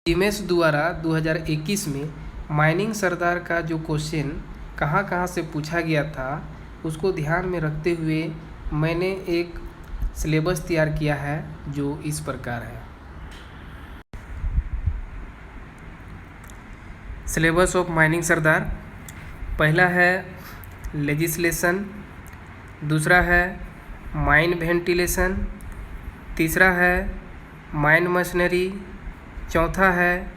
Image द्वारा 2021 में mining सरदार का जो क्वेश्चन कहाँ कहाँ से पूछा गया था उसको ध्यान में रखते हुए मैंने एक सिलेबस तैयार किया है जो इस प्रकार है। सिलेबस ऑफ माइनिंग सरदार, पहला है लेजिस्लेशन, दूसरा है माइन वेंटिलेशन, तीसरा है माइन मशीनरी, चौथा है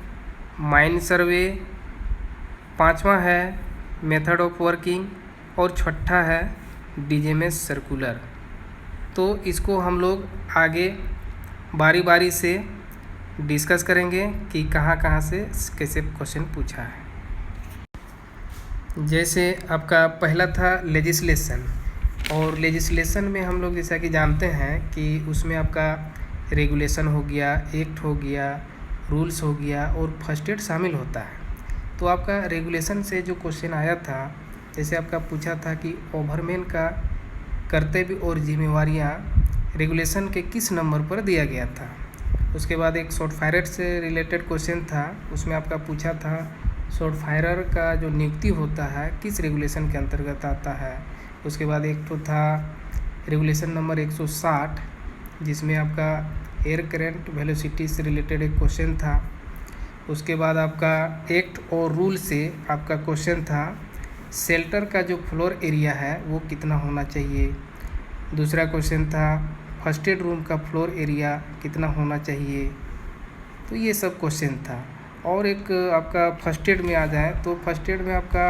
माइन सर्वे, पांचवा है मेथड ऑफ वर्किंग और छठा है डीजेएमएस सर्कुलर। तो इसको हम लोग आगे बारी बारी से डिस्कस करेंगे कि कहाँ कहाँ से कैसे क्वेश्चन पूछा है। जैसे आपका पहला था लेजिस्लेशन, और लेजिस्लेशन में हम लोग जैसा कि जानते हैं कि उसमें आपका रेगुलेशन हो गया, एक्ट हो गया, रूल्स हो गया और फर्स्ट एड शामिल होता है। तो आपका रेगुलेशन से जो क्वेश्चन आया था, जैसे आपका पूछा था कि ओवरमैन का कर्तव्य और जिम्मेवारियां रेगुलेशन के किस नंबर पर दिया गया था। उसके बाद एक शॉर्ट फायरर से रिलेटेड क्वेश्चन था, उसमें आपका पूछा था शॉर्ट फायरर का जो नियुक्ति होता है किस रेगुलेशन के अंतर्गत आता है। उसके बाद एक तो था रेगुलेशन नंबर 160 जिसमें आपका एयर करंट वेलोसिटी से रिलेटेड एक क्वेश्चन था। उसके बाद आपका एक्ट और रूल से आपका क्वेश्चन था शेल्टर का जो फ्लोर एरिया है वो कितना होना चाहिए। दूसरा क्वेश्चन था फर्स्ट एड रूम का फ्लोर एरिया कितना होना चाहिए। तो ये सब क्वेश्चन था। और एक आपका फर्स्ट एड में आ जाए तो फर्स्ट एड में आपका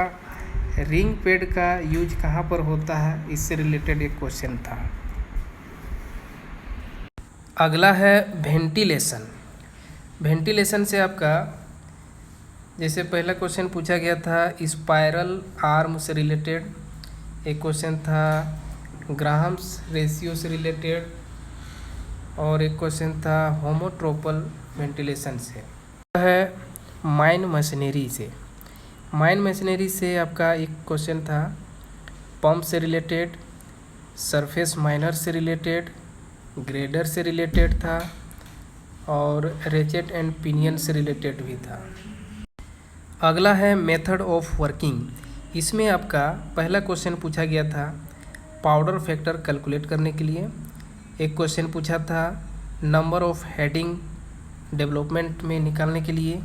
रिंग पैड का यूज कहाँ पर होता है, इससे रिलेटेड एक क्वेश्चन था। अगला है वेंटिलेशन। वेंटिलेशन से आपका जैसे पहला क्वेश्चन पूछा गया था स्पाइरल आर्म से रिलेटेड, एक क्वेश्चन था ग्राहम्स रेशियो से रिलेटेड, और एक क्वेश्चन था होमोट्रोपल वेंटिलेशन से है माइन मशीनरी से। माइन मशीनरी से आपका एक क्वेश्चन था पंप से रिलेटेड, सरफेस माइनर से रिलेटेड, ग्रेडर से रिलेटेड था और रेचेट एंड पिनियन से रिलेटेड भी था। अगला है मेथड ऑफ वर्किंग। इसमें आपका पहला क्वेश्चन पूछा गया था पाउडर फैक्टर कैलकुलेट करने के लिए, एक क्वेश्चन पूछा था नंबर ऑफ हेडिंग डेवलपमेंट में निकालने के लिए।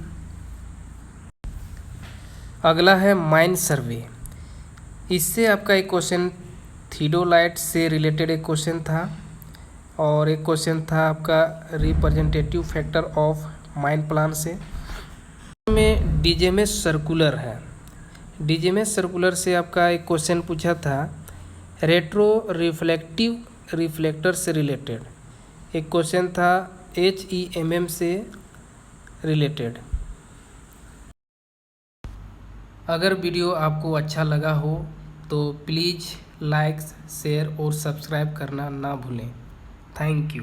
अगला है माइन सर्वे। इससे आपका एक क्वेश्चन थीडोलाइट से रिलेटेड एक क्वेश्चन था, और एक क्वेश्चन था आपका representative factor of mine plan से। में डीजेएमएस सर्कुलर है। डीजेएमएस सर्कुलर से आपका एक क्वेश्चन पूछा था रेट्रो रिफ्लेक्टिव रिफ्लेक्टर से रिलेटेड, एक क्वेश्चन था HEMM से रिलेटेड। अगर वीडियो आपको अच्छा लगा हो तो प्लीज़ लाइक, शेयर और सब्सक्राइब करना ना भूलें। Thank you.